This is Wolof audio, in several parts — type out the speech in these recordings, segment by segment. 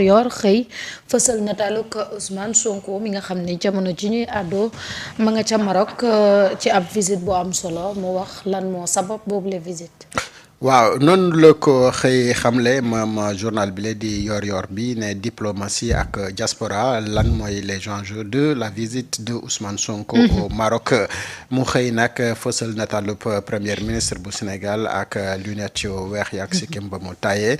yor xëy fësal nataaluk Ousmane Sonko mi nga xam ne jamono ji ñuy àddoo ma nga ca Maroc ci ab visite bu am solo mu wax lan moo sabab boobu la visite. waaw noonu la ko xëy xamle moom journal bi la di yor bi ne diplomatie ak diaspora lan mooy les enjeux de la visite de Ousmane Sonko au Maroc mu xëy nag fësal nataalub premier ministre bu Sénégal ak lunette yu weex yi ak sikkim ba mu tàyyee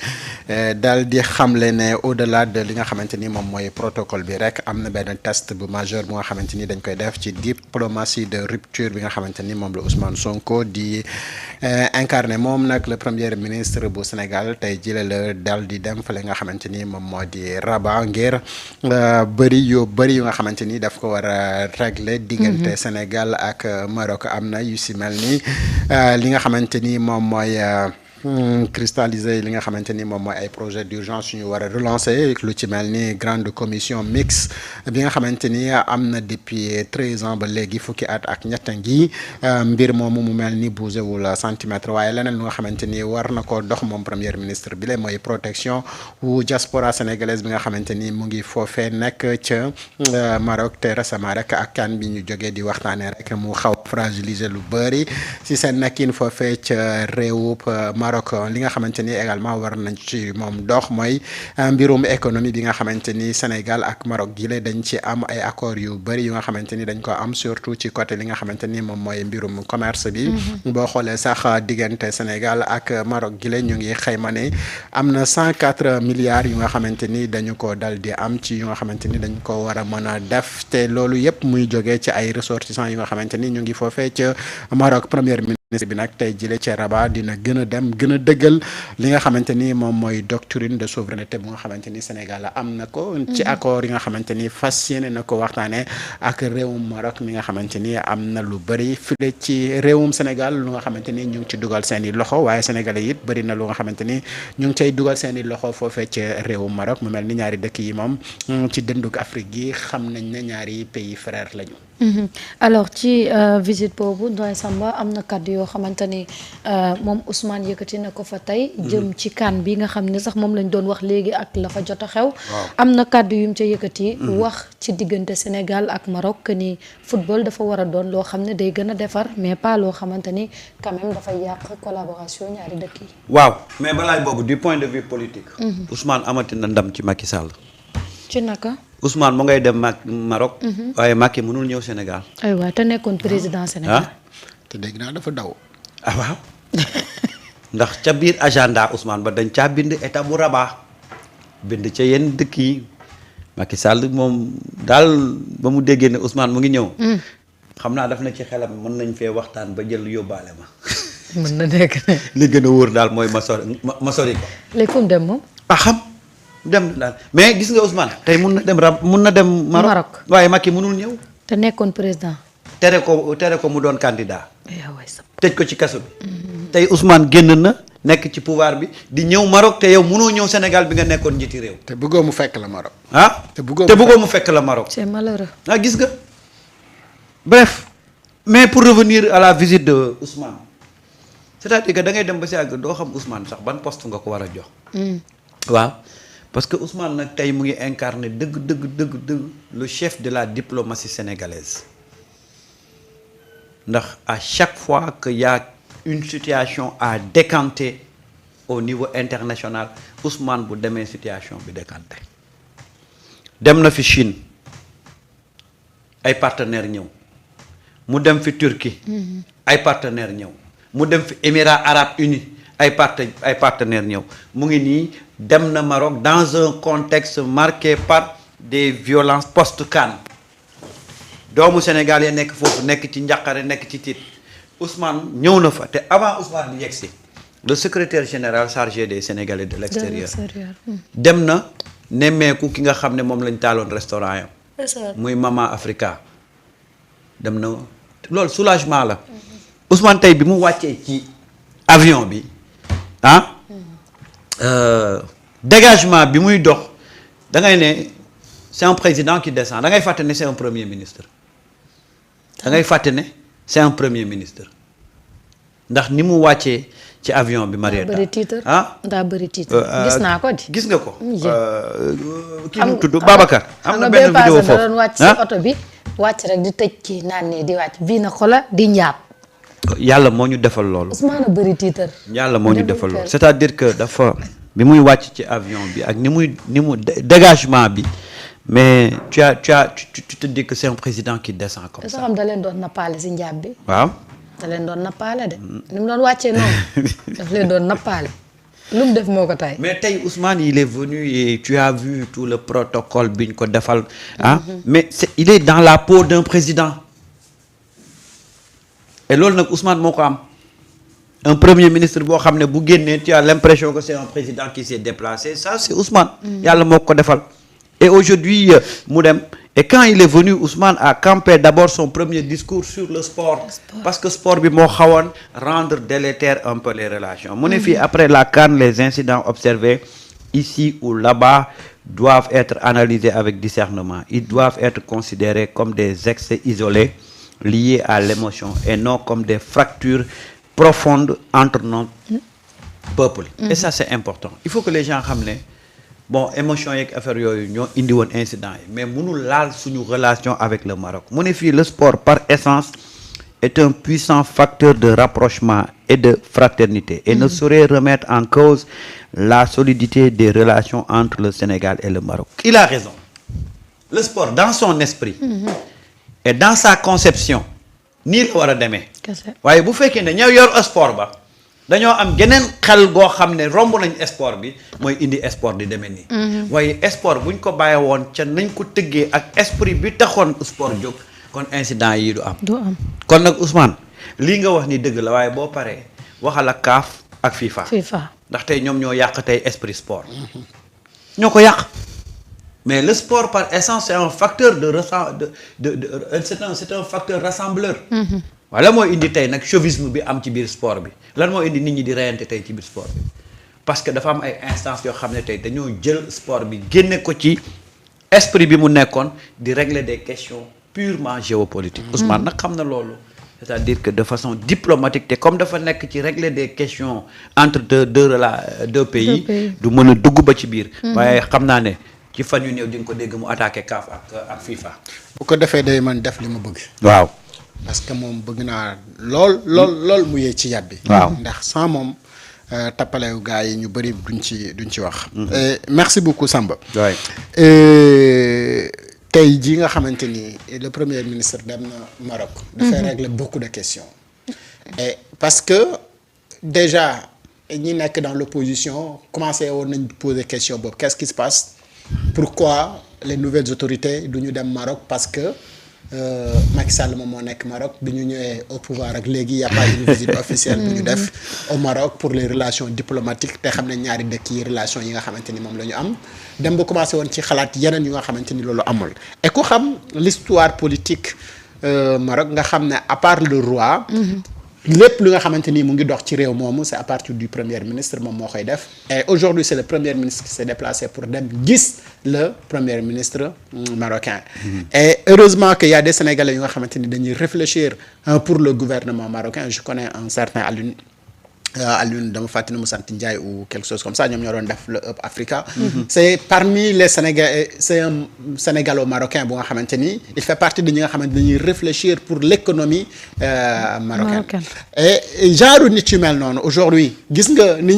daal di xamle ne au delà de li nga xamante ni moom mooy protocole bi rek am na benn test bu majeur bu nga xamante ni dañ koy def ci diplomatie de rupture bi nga xamante ni moom la Ousmane Sonko di incarné moom nag. le premier ministre bu Sénégal tey jile la dal di dem fële nga xamante ni moom moo di Rabat ngir bëri yu nga xamante ni daf ko war a régler diggante Sénégal ak Maroc am na yu si mel ni li nga xamante ni moom mooy cristalliser li nga xamante ni moom mooy ay projet d'urgence yu ñu war a relancer lu ci mel ni grande commission mixte bi nga xamante ni am na depuis 13 ans ba léegi fukki at ak ñett ngi mbir moomu mu mel ni bougé wul centimètre waaye leneen lu nga xamante ni war na ko dox moom premier ministre bi la mooy protection wu diaspora sénégalaise bi nga xamante ni mu ngi foofee nekk ca Maroc te récemment rek ak kan bi ñu jógee di waxtaanee rek mu xaw fragiliser lu bëri si seen nekkin foofee ca réewub Maroc li nga xamante ni également war nañ ci moom dox mooy mbirum économie bi nga xamante ni Sénégal ak Maroc gi la dañ ci am ay accords yu bëri yu nga xamante ni dañ ko am surtout ci côté li nga xamante ni moom mooy mbirum commerce bi boo xoolee sax diggante Sénégal ak Maroc gi la ñu ngi xayma ne am na 104 milliards yu nga xamante ni dañu ko dal di am ci yu nga xamante ni dañ ko war a mën a def te loolu yëpp muy jógee ci ay ressortissants yu nga xamante ni ñu ngi foofee ca Maroc premier ministre bi nag tey jile ci Rabat dina gën a dem gën a dëggal li nga xamante ni moom mooy doctrine de souveraineté bu nga xamante ni Sénégal am na ko ci accord yi nga xamante ni fas yéene na ko waxtaanee ak réewum Maroc mi nga xamante ni am na lu bëri file ci réewum Sénégal lu nga xamante ni ñu ngi ci dugal seen i loxo waaye sénégalais it bëri na lu nga xamante ni ñu ngi cay dugal seen i loxo foofee ci réewum Maroc mu mel ni ñaari dëkk yi moom ci dëndug Afrique gi xam nañ ne ñaari pays frères lañu. alors ci visite boobu Ndoye Samba am na kàddu yoo xamante ni moom Ousmane yëkkati na ko fa tey jëm ci kan bi nga xam ne sax moom lañ doon wax léegi ak la fa jot a xew am na kàddu yu mu ca yëkkati wax ci diggante Sénégal ak Maroc que ni football dafa war a doon loo xam ne day gën a defar mais pas loo xamante ni quand même dafay yàq collaboration ñaari dëkk yi. waaw mais balaay boobu du point de vue politique. Ousmane amati na ndam ci Macky Sall. ci naka. Ousmane mu ngay dem Maroc. waaye Macky mënul ñëw Sénégal. aywa te nekkoon président Sénégal. te dégg naa dafa daw. ah waaw ndax ca biir agenda Ousmane ba dañ caa bind état bu Rabat bind ca yenn dëkk yi Macky Sall moom daal ba mu déggee ne Ousmane mu ngi ñëw. xam naa daf na ci xelam mën nañ fee waxtaan ba jël yóbbaale ma. mën na nekk ne. li gën a wóor daal mooy ma sori ko. léegi fu mu dem moom. xam. dem daal mais gis nga Ousmane tey mun na dem Maroc waaye Macky mënul ñëw. te nekkoon président. tere ko mu doon candidat. tëj ko ci kaso bi. tey Ousmane génn na nekk ci pouvoir bi di ñëw Maroc te yow mënoo ñëw Sénégal bi nga nekkoon njiiti réew. te bëggoo mu fekk la Maroc. te bëggoo mu fekk la Maroc. c'est malheureux. gis nga bref mais pour revenir à la visite de Ousmane c'est-à-dire que da ngay dem ba si àgg doo xam Ousmane sax ban poste nga ko war a jox. waaw. parce que Ousmane nag tey mu ngi incarné dëgg le chef de la diplomatie sénégalaise ndax à chaque fois que y a une situation à décanter au niveau international Ousmane bu demee situation bi décanté dem na fi Chine ay partenaires ñëw mu dem fi Turquie ay partenaires ñëw mu dem fi Émirats arabes unis ay partenaires ñëw mu ngi nii dem na Maroc dans un contexte marqué par des violences post-CAN doomu Sénégal ya nekk foofu nekk ci njàqare nekk ci tiit Ousmane ñëw na fa te avant Ousmane di yegsi le secrétaire général chargé des Sénégalais de l'extérieur dem na nemmeeku ki nga xam ne moom lañ taaloon restaurant yam muy Mama Africa dem na loolu soulagement la Ousmane tey bi mu wàccee ci avion bi dégagement bi muy dox da ngay ne c'est un président qui descend da ngay fàtte ne c'est un premier ministre da ngay fàtte ne c'est un premier ministre ndax ni mu wàccee ci avion bi Marieta daa bëri titre gis naa ko di gis nga ko kii nu tudd Babacar am na benn vidéo foofu doon wàcc ci oto bi wàcc rek di tëj ci naan nii di wàcc bii na xola di njaab yàlla moo ñu defal loolu Ousmane a bëri titre yàlla moo ñu defal loolu c'est-à-dire que dafa bi muy wàcc ci avion bi ak ni mu dégagement bi mais tu te dis que c'est un président qui descend comme ça xam da leen doon nappaale si njaab bi waaw da leen doon nappaale de ni mu doon wàccee noonu daf leen doon nappaale lu mu def moo ko tay mais tey Ousmane il est venu et tu as vu tout le protocole bi ñu ko defal mais il est dans la peau d'un président et loolu nag Ousmane moo ko am un premier ministre boo xam ne bu génnee tu as l'impression que c'est un président qui s'est déplacé ça c'est Ousmane yàlla moo ko defal et aujourd'hui mu dem et quand il est venu Ousmane a campé d'abord son premier discours sur le sport parce que sport bi moo xawoon rendre délétère un peu les relations mu ne fii après la CAN les incidents observés ici ou là-bas doivent être analysés avec discernement ils doivent être considérés comme des excès isolés liés à l'émotion et non comme des fractures profondes entre notre peuple et ça c'est important il faut que les gens xam ne bon émotion yeeg affaire yooyu ñoo indi woon incident yi mais mënul laal suñu relation avec le Maroc mu ne fii le sport par essence est un puissant facteur de rapprochement et de fraternité et ne saurait remettre en cause la solidité des relations entre le Sénégal et le Maroc il a raison le sport dans son esprit et dans sa conception nii la war a demee waaye bu fekkee ne ñoo yor sport ba dañoo am geneen xel goo xam ne romb nañ sport bi mooy indi sport di demee nii waaye sport buñ ko bàyyi woon ca nañ ko tëggee ak esprit bi taxoon sport jóg kon incident yi du am kon nag Ousmane lii nga wax ni dëgg la waaye boo paree waxal ak CAF ak FIFA ndax tey ñoom ñoo yàq tey esprit sport ñoo ko yàq mais le sport par essence c'est un facteur c'est un facteur rassembleur waaw lan moo indi tey nag chauvinisme bi am ci biir sport bi lan moo indi nit ñi di reyante tey ci biir sport bi parce que dafa am ay instances yoo xam ne tey dañoo jël sport bi génne ko ci esprit bi mu nekkoon di régler des questions purement géopolitiques Ousmane nag xam na loolu c'est-à-dire que de façon diplomatique te comme dafa nekk ci régler des questions entre deux pays du mën a dugg ba ci biir waaye xam naa ne ci fan yu néew di nga ko dégg mu attaqué CAF ak FIFA bu ko defee day man def li ma bëgg waaw parce que moom bëgg naa lool mu yee ci yat bi waaw ndax sans moom tappalewu gars yi ñu bëri duñ ci wax merci beaucoup Samba tey jii nga xamante ni le premier ministre dem na Maroc dafay régler beaucoup de questions et parce que déjà ñi nekk dans l'opposition commencé woon nañ poser question boobu qu'est-ce qui se passe pourquoi les nouvelles autorités du ñu dem Maroc parce que Macky Sall moom moo nekk Maroc bi ñu ñëwee au pouvoir ak léegi y a pas une visite officielle bu ñu def au Maroc pour les relations diplomatiques te xam ne ñaari dëkk yi relations yi nga xamante ni moom la ñu am dem ba commencé woon ci xalaat yeneen yu nga xamante ni loolu amul et ku xam l'histoire politique Maroc nga xam ne à part le roi lépp lu nga xamante ni mu ngi dox ci réew moomu c'est à partir du premier ministre moom moo koy def et aujourd'hui c'est le premier ministre qui s'est déplacé pour dem gis le premier ministre marocain et heureusement qu'il y a des Sénégalais yu nga xamante ni dañuy réfléchir pour le gouvernement marocain je connais un certain Alioune dama fàttali mu sant Ndiaye ou quelque chose comme ça ñoom ñoo doon def le Up Africa c'est parmi les Sénégalais c'est un Sénégalo-marocain bu nga xamante ni il fait partie de ñi nga xamante dañuy réfléchir pour l'économie marocaine et genre nit yu mel noonu aujourd'hui gis nga ni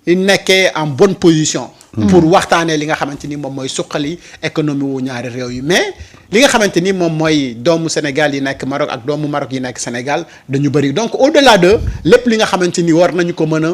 ñuy nekkee en bonne position pour waxtaanee li nga xamante ni moom mooy suqali économie wu ñaari réew yi mais li nga xamante ni moom mooy doomu Sénégal yi nekk Maroc ak doomu Maroc yi nekk Sénégal dañu bëri donc au-delà de lépp li nga xamante ni war nañu ko mën a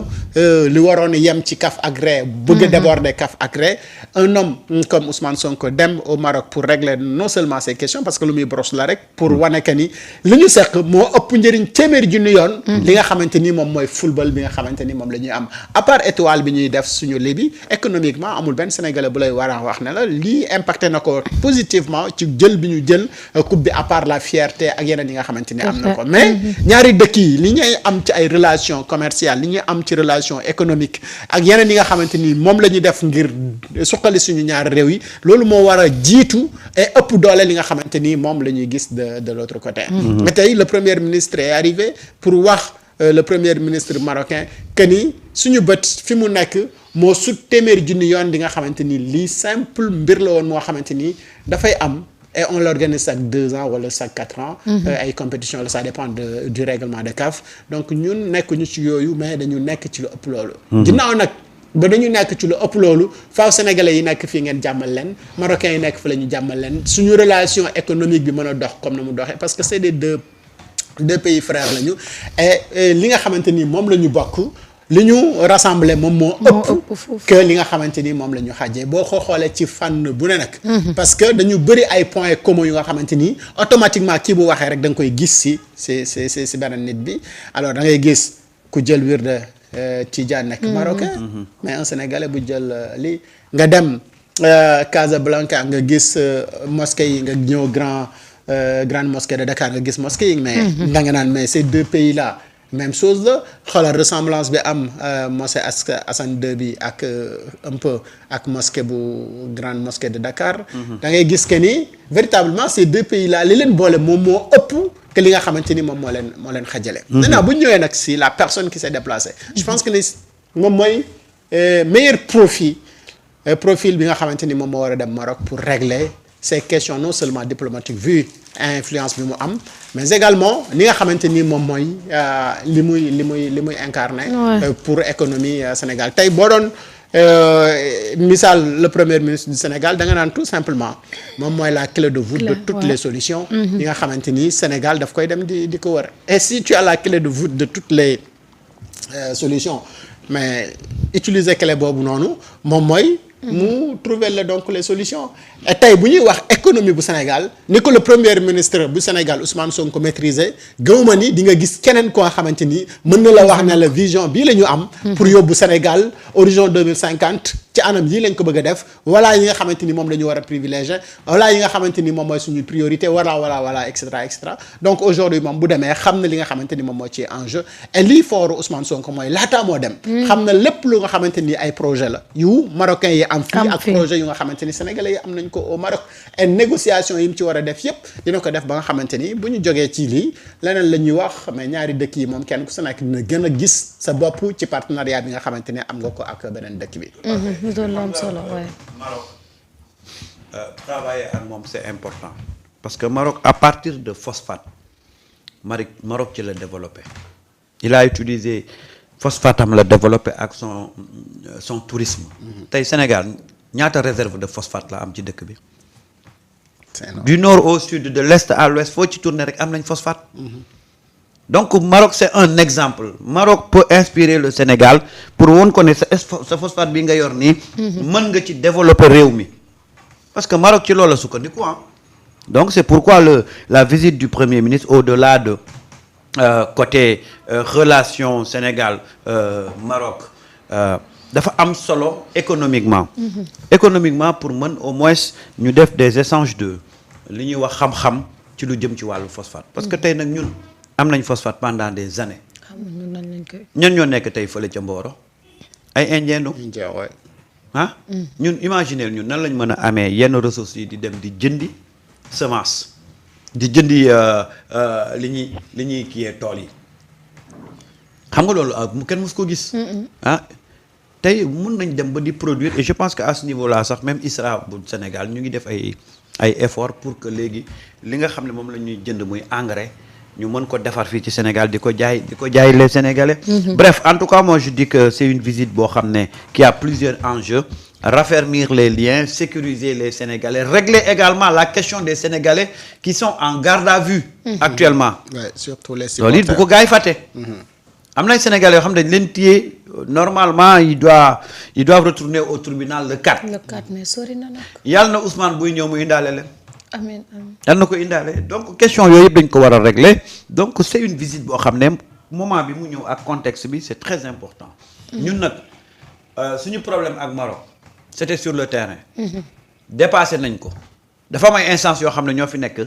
li waroon yem ci kaf ak ree bëgg a déborder kaf ak ree un homme comme Ousmane Sonko dem au Maroc pour régler non seulement ces questions parce que lu muy brosse la rek pour wane que ni li ñu seq moo ëpp njëriñ téeméeri junni yoon li nga xamante ni moom mooy football bi nga xamante ni moom la ñuy am à part étoile bi ñuy def suñu libi économiquement amul benn Sénégalais bu lay war a wax ne la lii impacté na ko positivement ci jël bi ñu jël coupe bi à part la fierté ak yeneen yi nga xamante ni am na ko mais ñaari dëkk yi li ñuy am ci ay relations commerciales li ñuy am ci relation économique ak yeneen yi nga xamante ni moom la ñuy def ngir suqali suñu ñaari réew yi loolu moo war a jiitu et ëpp doole li nga xamante ni moom la ñuy gis de l'autre côté mais tey le premier ministre est arrivé pour wax le premier ministre marocain que ni suñu bët fi mu nekk moo sut téeméeri junni yoon di nga xamante ni lii simple mbir la woon moo xamante ni dafay am et on l'organise chaque 2 ans wala chaque 4 ans. ay compétition la ça dépend du règlement de CAF donc ñun nekkuñu ci yooyu mais dañu nekk ci lu ëpp loolu. ginnaaw nag ba dañu nekk ci lu ëpp loolu faaw sénégalais yi nekk fii ngeen jàmmal leen marocains yi nekk fa la ñu jàmmal leen suñu relation économique bi mën a dox comme na mu doxee parce que c'est des deux pays frères lañu et li nga xamante ni moom la ñu bokk. li ñu rassemblé moom moo ëpp que li nga xamante ni moom la ñu xàjjee boo ko xoolee ci fànn bu ne nag parce que dañu bëri ay points communs yu nga xamante ni automatiquement kii bu waxee rek da nga koy gis si beneen nit bi alors da ngay gis ku jël wirde Tidiane nekk marocain mais un sénégalais bu jël lii nga dem Casablanca nga gis mosquée yi nga ñëw grande mosquée de Dakar nga gis mosquée yi mais da nga naan mais ces deux pays là même chose la xoolal ressemblance bi am mosquée Hassan II bi ak un peu ak mosquée bu grande mosquée de Dakar. da ngay gis que ni véritablement ces deux pays là li leen boole moom moo ëpp que li nga xamante ni moom moo leen xajale. maintenant bu ñu ñëwee nag si la personne qui s'est déplacée. je pense que ni moom mooy meilleur profil bi nga xamante ni moom moo war a dem Maroc pour régler ces questions non seulement diplomatiques vu influence bi mu am mais également ni nga xamante ni moom mooy li muy incarné pour économie Sénégal tey boo doon misaal le premier ministre du Sénégal da nga naan tout simplement moom mooy la clé de voûte de toutes les solutions yi nga xamante ni Sénégal daf koy dem di ko wër et si tu as la clé de voûte de toutes les solutions mais utiliser clé boobu noonu moom mooy mu trouver la donc les solutions et tey bu ñuy wax économie bu Sénégal ni ko le premier ministre bu Sénégal Ousmane Sonko maîtriser gëwuma ni di nga gis keneen koo xamante ni mën na la wax ne la vision bii la ñu am pour yóbbu Sénégal horizon 2050 ci anam yii lañ ko bëgg a def voilà yi nga xamante ni moom la ñu war a privilégier voilà yi nga xamante ni moom mooy suñu priorité voilà et cetera donc aujourd'hui moom bu demee xam na li nga xamante ni moom moo ci enjeu et lii fooru Ousmane Sonko mooy laataa moo dem xam na lépp lu nga xamante ni ay projet la yu marocains yi am fii ak projet yu nga xamante ni sénégalais yi am nañ ko au Maroc et négociation yi mu ci war a def yépp dina ko def ba nga xamante ni bu ñu jógee ci lii leneen la ñuy wax mais ñaari dëkk yi moom kenn ku sa nekk dina gën a gis sa bopp ci partenariat bi nga xamante ni am nga ko ak beneen dëkk bi. doon lu am solo waaye. Maroc travailler ak moom c'est important parce que Maroc à partir de phosphate Maroc ci la développé il a utilisé phosphate am la développé ak son tourisme. tey Sénégal ñaata réserve de phosphate la am ci dëkk bi. du nord au sud de l'est à l'ouest foo ci tourner rek am nañ phosphate. donc Maroc c'est un exemple Maroc peut inspirer le Sénégal pour woon ko ne sa phosphate bi nga yor nii. mën nga ci développer réew mi. parce que Maroc ci loolu la sukkandiku donc c'est pourquoi la visite du premier ministre au-delà de côté relation Sénégal Maroc dafa am solo économiquement. économiquement pour mën au moins ñu def des échanges de li ñuy wax xam-xam ci lu jëm ci wàllu phosphate. parce que tey nag ñun am nañ phosphate pendant des années. ñan ñoo nekk tey fële ca Mboro ay indien do ñun imaginer ñun nan lañ mën a amee yenn ressources yi di dem di jëndi semence di jëndi li ñuy kiyee tool yi xam nga loolu kenn mës ko gis. tey mun nañ dem ba di produire et je pense que à ce niveau là sax même ISRA bu Sénégal ñu ngi def ay efforts pour que léegi li nga xam ne moom la ñuy jënd muy engrais ñu mën ko defar fii ci Sénégal di ko jaay les Sénégalais. bref en tout cas moi je dis que c'est une visite boo xam ne qui a plusieurs enjeux raffermir les liens sécuriser les Sénégalais régler également la question des Sénégalais qui sont en garde à vue actuellement. Ouais, surtout les supporters loolu it bu ko gars yi fàtte. am na Sénégalais yoo xam ne dañ leen téye normalement ils doivent retourner au tribunal le 4. le 4 mais sori na nag. yàlla na Ousmane buy ñëw mu indaale leen. amiin yàlla na ko indaale donc question yooyu yëpp dañ ko war a régler donc c'est une visite boo xam ne moment bi mu ñëw ak contexte bi c'est très important. ñun nag suñu problème ak Maroc c'était sur le terrain. dépassé nañ ko. dafa am ay instances yoo xam ne ñoo fi nekk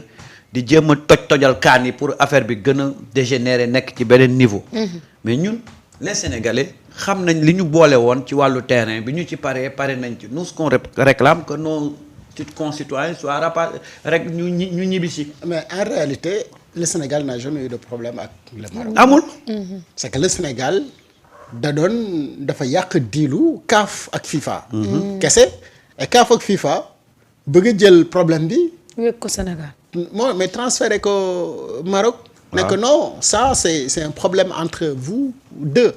di jéem a tojal kaan yi pour affaire bi gën a dégénérer nekk ci beneen niveau. mais ñun les Sénégalais xam nañ li ñu boole woon ci wàllu terrain bi ñu ci pare nañ ci nous ce qu'on réclame que nos concitoyens soient rek ñu ñibbisi. mais en réalité le Sénégal n'a jamais eu de problème ak le Maroc. amul. c'est que le Sénégal dafa yàq diilu CAF ak FIFA. kese et CAF ak FIFA bëgg a jël problème bi. wékk ko Sénégal. mais transféré ko Maroc. mais que non ça c'est un problème entre vous deux.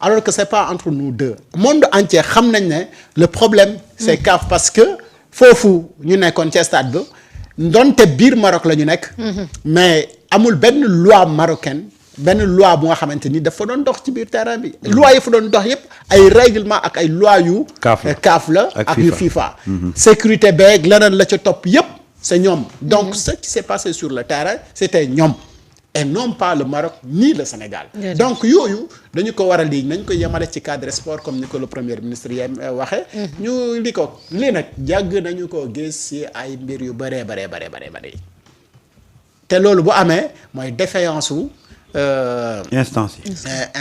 alors que c'est pas entre nous deux. monde entier xam nañ ne le problème. c'est CAF parce que foofu ñu nekkoon ci stade ba ndonte biir Maroc la ñu nekk. mais amul benn loi marocaine. benn loi bu nga xamante ni dafa doon dox ci biir terrain bi. loi yi fa doon dox yépp ay règlement ak ay loi yu. CAF la ak yu FIFA. sécurité beeg leneen la ca topp yépp c'est ñoom. donc ce qui s'est passé sur le terrain c'était ñoom. et non pas le Maroc ni le Sénégal. donc yooyu dañu ko war a lii nañ ko yemale ci cadre sport comme ni ko le premier ministre waxee. ñu li ko lii nag jàgg nañu ko gis ci ay mbir yu bëree te loolu bu amee mooy défaillance wu.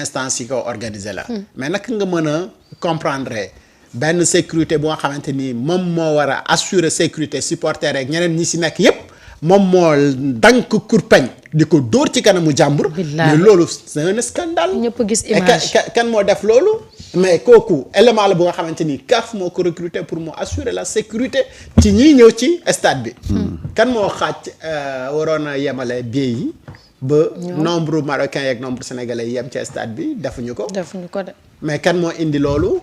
instance yi ko organisé la. mais naka nga mën a comprendre benn sécurité bu nga xamante ni moom moo war a assurer sécurité supporter rek ñeneen ñi ci nekk yépp moom moo dank kurpeñ di ko dóor ci kanamu jàmbur. mais loolu c'est un scandale. ñëpp gis image kan moo def loolu. mais kooku élément la bu nga xamante ni CAF moo ko recruter pour mu assurer la sécurité ci ñiy ñëw ci stade bi. kan moo xaaj waroon a yemale billet yi. ba nombre marocain yeeg nombre sénégalais yem ci stade bi defuñu ko. de. mais kan moo indi loolu.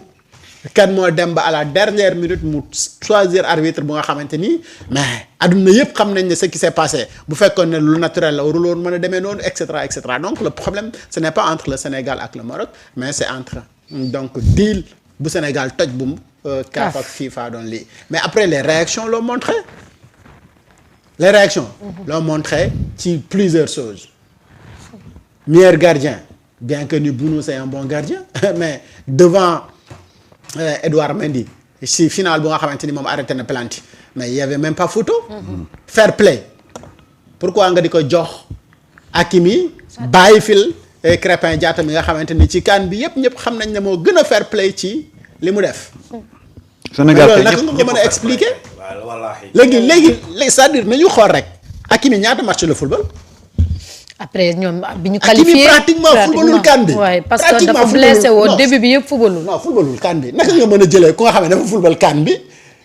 kan moo dem ba à la dernière minute mu choisir arbitre bu nga xamante ni mais adduna yëpp xam nañ ne ce qui s'est passé bu fekkoon ne lu naturel la warul woon mën a demee noonu et cetera donc le problème ce n'est pas entre le Sénégal ak le Maroc mais c'est entre donc deal bu Sénégal toj bu CAF ak FIFA doon lii mais après les réactions l'ont montré l'ont montré ci plusieurs choses meilleur gardien bien que ni Bounou c'est un bon gardien mais devant Edouard Mendy si final bu nga xamante ni moom arrêté na penalty mais il y avait même pas photo. fair play pourquoi nga di ko jox Hakimi bàyyi fil Crépin Diatta mi nga xamante ni ci CAN bi yépp ñëpp xam nañ ne moo gën a fair play ci li mu def. Sénégal loolu naka nga ko mën a expliquer. léegi c'est-à-dire nañu xool rek Hakimi ñaata match la football. après ñoom bi ñu qualifié pratiquement footballul CAN bi. waaye parce que dafa blessé woon début bi yëpp footballul. non footballul CAN bi naka nga mën a jëlee ku nga xam ne dafa football CAN bi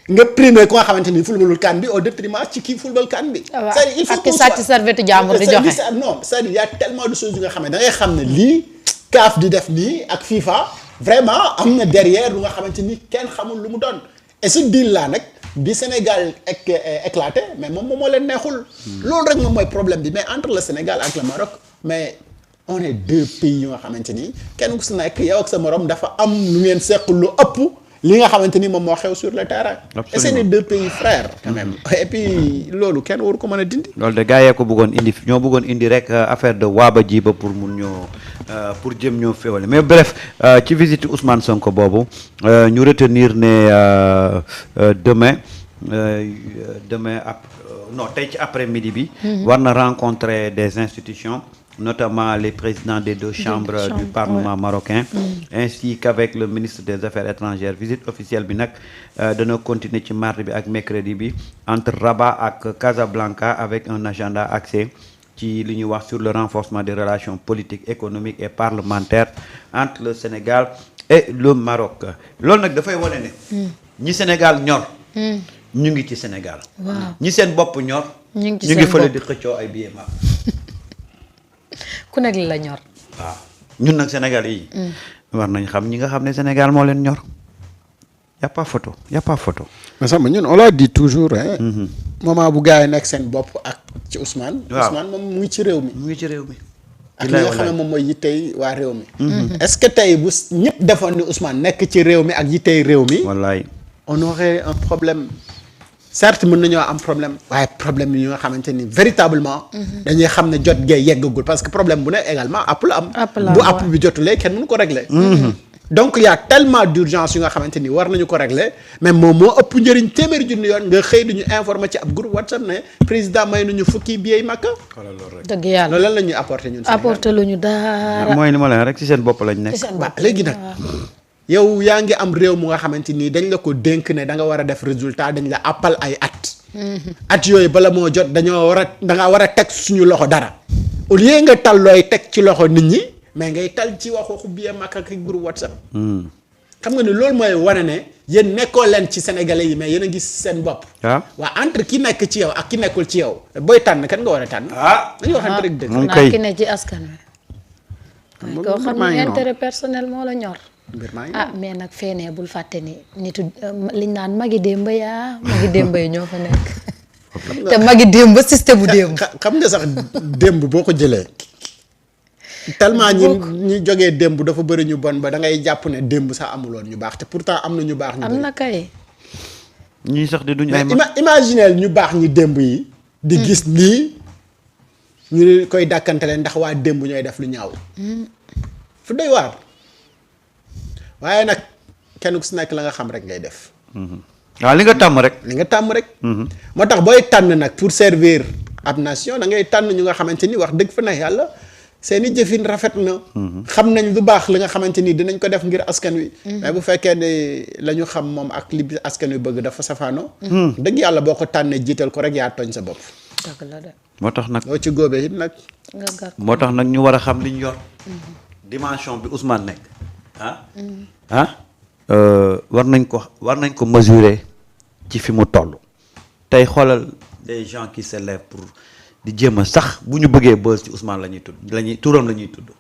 nga primé ku nga xamante ni footballul CAN bi au détriment ci kii football CAN bi. c'est-à-dire il faut que sàcc serviette jàmbur di joxe. non c'est-à-dire y a tellement de choses yu nga xam ne da ngay xam ne lii CAF di def nii ak FIFA vraiment am na derrière lu nga xamante ni kenn xamul lu mu doon et ce deal là nag. bi Sénégal éclaté mais moom moo leen neexul. loolu rek moom mooy problème bi mais entre le Sénégal ak le Maroc mais on est deux pays yu nga xamante ni kenn ku si nekk yow ak sa morom dafa am lu ngeen seq lu ëpp li nga xamante ni moom moo xew sur le terrain. Absolument. Et c'est les deux pays frères quand même. Et puis loolu kenn waru ko mën a dindi. loolu de gars yee ko bëggoon indi ñoo bëggoon indi rek affaire de waaba ji ba pour mun ñoo pour jëm ñoo féewale mais bref ci visite Ousmane Sonko boobu ñu retenir ne demain tey ci après-midi bi. war na rencontrer des institutions. Notamment les présidents des deux chambres du Parlement marocain, ainsi qu'avec le ministre des Affaires étrangères. Visite officielle bi nag dana continuer ci mardi bi ak mercredi bi entre Rabat ak Casablanca avec un agenda axé ci li ñuy wax sur le renforcement des relations politiques, économiques et parlementaires entre le Sénégal et le Maroc. Loolu nag dafay wane ne ñi Sénégal ñor ñu ngi ci Sénégal. ñi seen bopp ñor ñu ngi fële di xëccoo ay billets ma ku nekk li la ñor. waaw ñun nag Sénégal yi. war nañ xam ñi nga xam ne Sénégal moo leen ñor. y a pas photo. mais sax ñun on l'a dit toujours hein. moment bu gars yi nekk seen bopp ak ci Ousmane. waaw Ousmane moom mu ngi ci réew mi. ak li nga xam ne moom mooy yittey waa réew mi. est-ce que tey bu ñëpp defoon ni Ousmane nekk ci réew mi ak yittey réew mi. wallaay on aurait un problème. certes mën nañoo am problème waaye problème yi nga xamante ni véritablement dañuy xam ne jot gee yeggagul parce que problème bu ne également app la am bu app bi jotulee kenn mënu ko régler donc il y a tellement d'urgence yu nga xamante ni war nañu ko régler mais moom moo ëpp njëriñ téeméeri junni yoon nga xëy duñu informer ci ab groupe WhatsApp ne président may nañu fukki billets Makka dëgg yàlla loolu lan la ñuy apporter ñun apporter lu ñu dara mooy ni ma leen rek ci seen bopp lañ nekk léegi nag yow yaa ngi am réew mu nga xamante ni dañ la ko dénk ne da nga war a def résultat dañ la appal ay at yooyu bala moo jot dangaa war a teg suñu loxo dara au lieu nga tal looy teg ci loxo nit ñi mais ngay tal ci waxu billet Makka ak groupe WhatsApp. xam nga ni loolu mooy wane ne yéen nekkoo leen ci sénégalais yi mais yéen a gis seen bopp. waa entre ki nekk ci yow ak ki nekkul ci yow booy tànn kan nga war a tànn. dañu waxante rek dëgg. naa ki ne ci askan wi. koo xam ne intérêt personnel moo la ñor. mais nag feenee bul fàtte ni nitu liñ naan magi démb yaa magi démb yi ñoo fa nekk. te magi démb système bu démb. xam nga sax démb boo ko jëlee. tellement ñi jógee démb dafa bëri ñu bon ba da ngay jàpp ne démb sax amuloon ñu baax te pourtant am na ñu baax. ñu am na kay. ñii sax di duñ ay imagineel ñu baax ñi démb yi. di gis nii ñu koy dàkkantele ndax waa démb ñooy def lu ñaaw. fu doy waar. waaye nag kenn ku si nekk la nga xam rek ngay def. waaw li nga tàmm rek. li nga tàmm rek. moo tax booy tànn nag pour servir ab nation da ngay tànn ñu nga xamante ni wax dëgg fa na yàlla seeni jëfin rafet na. xam nañ lu baax li nga xamante ni dinañ ko def ngir askan wi. mais bu fekkee ne la ñu xam moom ak li askan wi bëgg dafa safaanoo. dëgg yàlla boo ko tànnee jiital ko rek yaa tooñ sa bopp. dëgg la de. moo tax nag boo ci góobee it nag. moo tax nag ñu war a xam li ñu yor. dimension bi Ousmane nekk war nañ ko mesurer ci fi mu toll. tey xoolal des gens qui se lèvent pour di jéem a sax bu ñu bëggee buzz ci Ousmane la ñuy tudd turam la ñuy tudd.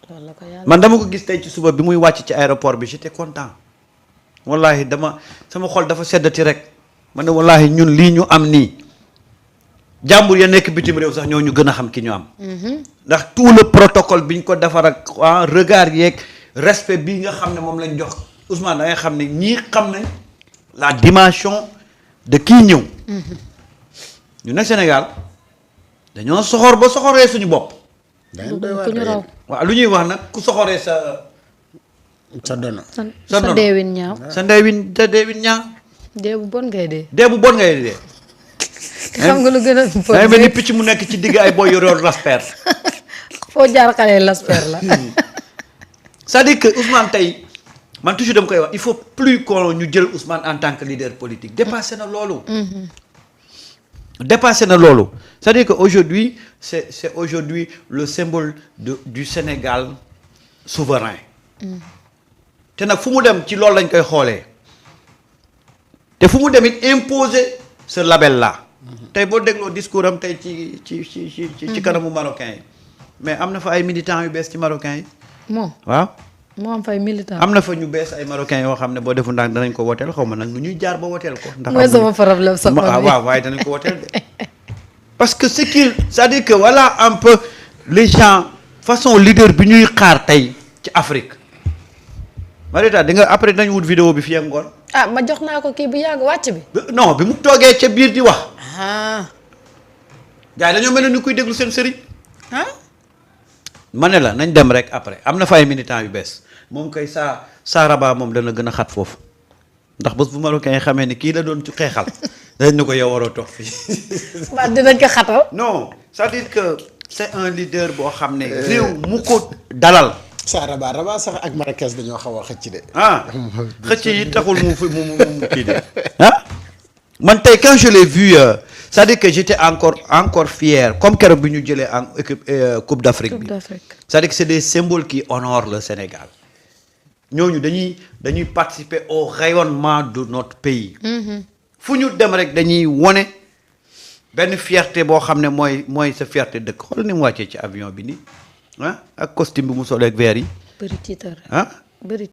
loolu la ko yàlla man dama ko gis tey ci suba bi muy wàcc ci aéroport bi j'étais content wallahi sama xol dafa seddati rek ma ne wallahi ñun lii ñu am nii jàmbur ya nekk bitim réew sax ñoo ñu gën a xam ki ñu am. ndax tout le protocole bi ñu ko defar ak regard yeeg respect bii nga xam ne moom lañ jox Ousmane da ngay xam ne ñii xam nañ la dimension de kii ñëw. ñu ne Sénégal dañoo soxor ba soxoree suñu bopp. ku ñu raw. waaw lu ñuy wax nag ku soxoree sa dono. sa deewin ñaaw. sa deewin ñaaw. dee bu bon ngay dee. dee bu bon ngay dee. xam nga lu gën a bon. day mel ni picc mu nekk ci digg ay booy yoroon lasper. foo jaar xale lasper la. c'est-à-dire que Ousmane tey man toujours dama koy wax il faut plus qu'on ñu jël Ousmane en tant que leader politique dépassé na loolu. dépassé na loolu c'est-à-dire que aujourd'hui c'est aujourd'hui le symbole du Sénégal souverain. te nag fu mu dem ci loolu lañ koy xoolee. te fu mu dem it imposer ce label là. tey boo dégloo discours am tey ci kanamu marocain yi mais am na fa ay militants yu bees ci marocain yi. waaw. moo am fay militant. am na fa ñu bees ay marocains yoo xam ne boo defu ndànk danañ ko woteel xaw ma nag nu ñuy jaar ba woteel ko. ndax mooy sama problème soxna bi waaw waaye danañ ko woteel de. parce que c'est-à-dire que voilà un peu les gens façon leader bi ñuy xaar tey ci Afrique. Marita di nga après dañu wut vidéo bi fii ak ngoon. ma jox naa ko kii bu yàgg wàcc bi. non bi mu toogee ca biir di wax. gars yi dañoo mel ni kuy déglu seen sëriñ. ma ne la nañ dem rek après am na fa ay militants yu bees moom kay Saraba moom dana gën a xat foofu ndax bés bu marocain yi xamee ni kii la doon ci xeexal dañ ne ko yow waroo toog fii. waaw dinañ ko xatal. non c'est-à-dire que c'est un leader boo xam ne. réew mu ko dalal. Saraba sax ak Marrakech dañoo xaw a xëcc de. xëcc yi taxul mu kii de. man tey quand je l'ai vu c'est-à-dire que j'étais encore fier comme keroog bi ñu jëlee en Coupe d'Afrique bi. c'est-à-dire que c'est des symboles qui honorent le Sénégal. ñooñu dañuy participer au rayonnement de notre pays. fu ñu dem rek dañuy wone benn fierté boo xam ne mooy sa fierté dëkk xool ni mu wàccee ci avion bi nii ak costume bi mu solee ak verre yi. bëri tiitar bëri